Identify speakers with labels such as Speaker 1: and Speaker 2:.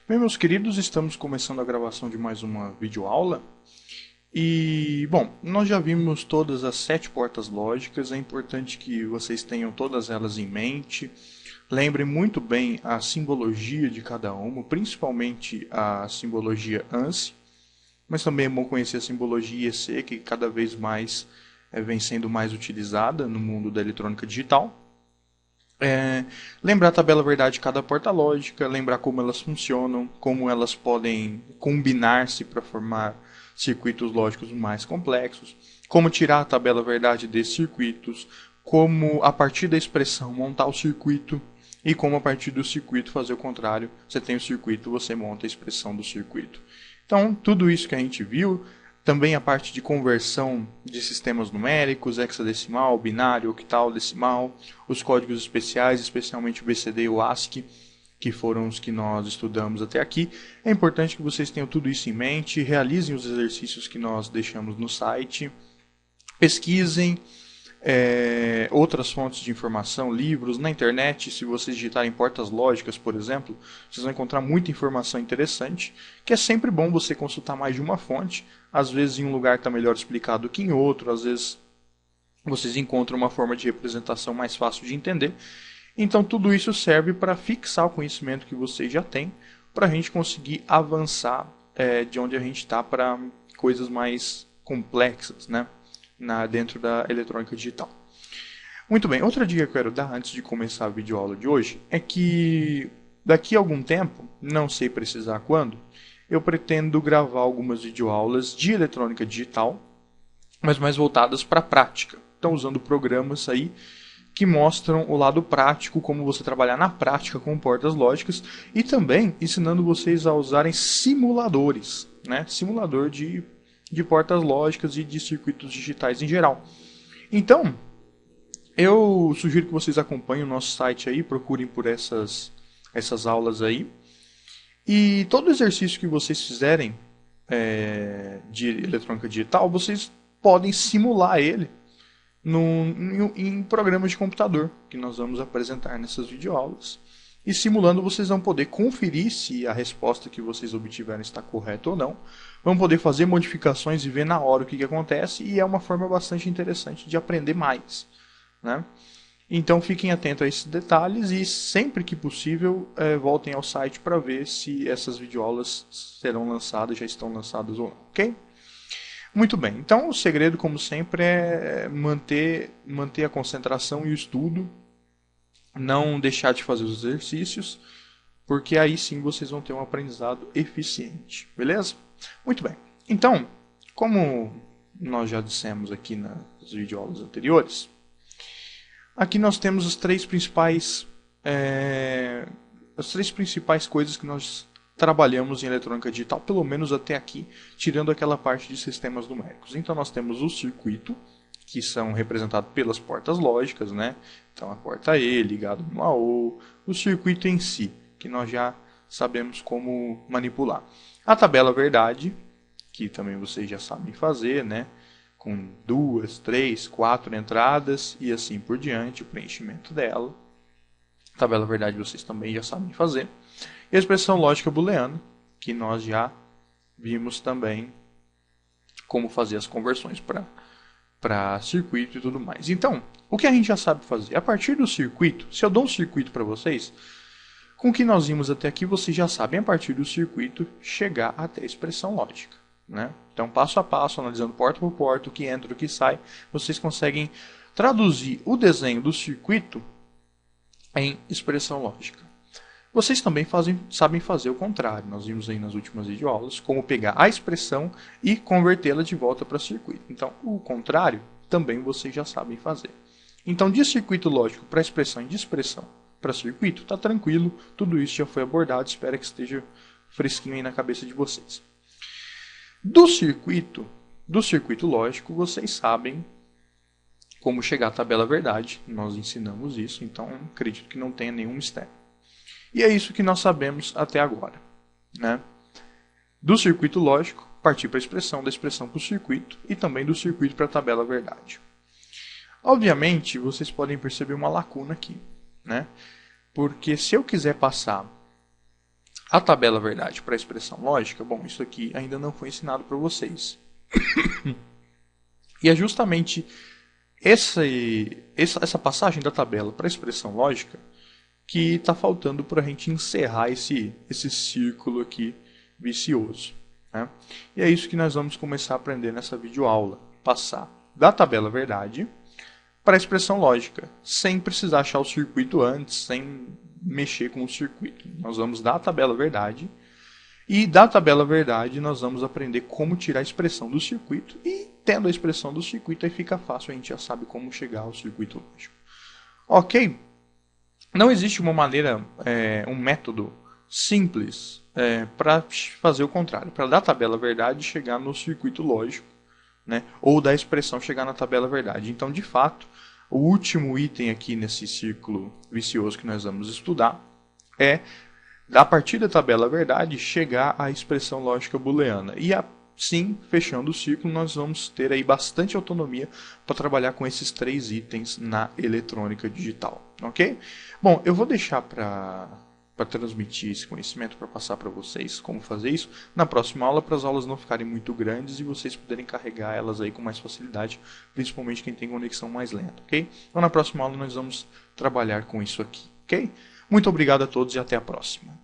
Speaker 1: Bem, meus queridos, estamos começando a gravação de mais uma videoaula. E, bom, nós já vimos todas as 7 portas lógicas, é importante que vocês tenham todas elas em mente. Lembrem muito bem a simbologia de cada uma, principalmente a simbologia ANSI, mas também é bom conhecer a simbologia IEC, que cada vez mais vem sendo mais utilizada no mundo da eletrônica digital. Lembrar a tabela verdade de cada porta lógica, lembrar como elas funcionam, como elas podem combinar-se para formar circuitos lógicos mais complexos, como tirar a tabela verdade desses circuitos, como a partir da expressão montar o circuito e como a partir do circuito fazer o contrário. Você tem o circuito, você monta a expressão do circuito. Então, tudo isso que a gente viu, também a parte de conversão de sistemas numéricos, hexadecimal, binário, octal, decimal, os códigos especiais, especialmente o BCD e o ASCII, que foram os que nós estudamos até aqui. É importante que vocês tenham tudo isso em mente, realizem os exercícios que nós deixamos no site, pesquisem outras fontes de informação, livros, na internet. Se vocês digitarem portas lógicas, por exemplo, vocês vão encontrar muita informação interessante, que é sempre bom você consultar mais de uma fonte. Às vezes em um lugar está melhor explicado que em outro, às vezes vocês encontram uma forma de representação mais fácil de entender. Então tudo isso serve para fixar o conhecimento que vocês já têm, para a gente conseguir avançar de onde a gente está para coisas mais complexas, né? Dentro da eletrônica digital. Muito bem, outra dica que eu quero dar antes de começar a videoaula de hoje é que daqui a algum tempo, não sei precisar quando, eu pretendo gravar algumas videoaulas de eletrônica digital, mas mais voltadas para a prática. Então usando programas aí que mostram o lado prático, como você trabalhar na prática com portas lógicas, e também ensinando vocês a usarem simuladores, né? Simulador de portas lógicas e de circuitos digitais em geral. Então, eu sugiro que vocês acompanhem o nosso site aí, procurem por essas aulas aí. E todo exercício que vocês fizerem de eletrônica digital, vocês podem simular ele em programas de computador, que nós vamos apresentar nessas videoaulas. E simulando, vocês vão poder conferir se a resposta que vocês obtiveram está correta ou não. Vão poder fazer modificações e ver na hora o que acontece. E é uma forma bastante interessante de aprender mais, né? Então fiquem atentos a esses detalhes e sempre que possível voltem ao site para ver se essas videoaulas serão lançadas, já estão lançadas ou não, ok? Muito bem, então o segredo, como sempre, é manter a concentração e o estudo, não deixar de fazer os exercícios, porque aí sim vocês vão ter um aprendizado eficiente, beleza? Muito bem, então, como nós já dissemos aqui nas videoaulas anteriores, aqui nós temos as três principais coisas que nós trabalhamos em eletrônica digital, pelo menos até aqui, tirando aquela parte de sistemas numéricos. Então nós temos o circuito, que são representados pelas portas lógicas, né? Então a porta E ligado no AO, o circuito em si, que nós já sabemos como manipular. A tabela verdade, que também vocês já sabem fazer, né? Com 2, 3, 4 entradas e assim por diante, o preenchimento dela. A tabela verdade vocês também já sabem fazer. E a expressão lógica booleana, que nós já vimos também como fazer as conversões para circuito e tudo mais. Então, o que a gente já sabe fazer? A partir do circuito, se eu dou um circuito para vocês, com o que nós vimos até aqui, vocês já sabem, a partir do circuito, chegar até a expressão lógica, né? Então, passo a passo, analisando porta por porta, o que entra, o que sai, vocês conseguem traduzir o desenho do circuito em expressão lógica. Vocês também sabem fazer o contrário. Nós vimos aí nas últimas videoaulas como pegar a expressão e convertê-la de volta para circuito. Então, o contrário também vocês já sabem fazer. Então, de circuito lógico para expressão e de expressão para circuito, está tranquilo. Tudo isso já foi abordado. Espero que esteja fresquinho aí na cabeça de vocês. Do circuito lógico, vocês sabem como chegar à tabela verdade. Nós ensinamos isso, então acredito que não tenha nenhum mistério. E é isso que nós sabemos até agora, né? Do circuito lógico, partir para a expressão, da expressão para o circuito e também do circuito para a tabela verdade. Obviamente, vocês podem perceber uma lacuna aqui, né? Porque se eu quiser passar A tabela verdade para a expressão lógica, bom, isso aqui ainda não foi ensinado para vocês. E é justamente essa passagem da tabela para a expressão lógica que está faltando para a gente encerrar esse círculo aqui vicioso. Né? E é isso que nós vamos começar a aprender nessa videoaula. Passar da tabela verdade para a expressão lógica, sem precisar achar o circuito antes, sem mexer com o circuito. Nós vamos dar a tabela verdade e da tabela verdade nós vamos aprender como tirar a expressão do circuito e tendo a expressão do circuito aí fica fácil, a gente já sabe como chegar ao circuito lógico. Ok? Não existe uma maneira, um método simples para fazer o contrário, para da tabela verdade chegar no circuito lógico, né? Ou da expressão chegar na tabela verdade. Então, de fato, o último item aqui nesse círculo vicioso que nós vamos estudar é, a partir da tabela verdade, chegar à expressão lógica booleana. E assim, fechando o círculo, nós vamos ter aí bastante autonomia para trabalhar com esses 3 itens na eletrônica digital. Ok? Bom, eu vou deixar para transmitir esse conhecimento, para passar para vocês como fazer isso na próxima aula, para as aulas não ficarem muito grandes e vocês poderem carregar elas aí com mais facilidade, principalmente quem tem conexão mais lenta, ok? Então na próxima aula nós vamos trabalhar com isso aqui, ok? Muito obrigado a todos e até a próxima.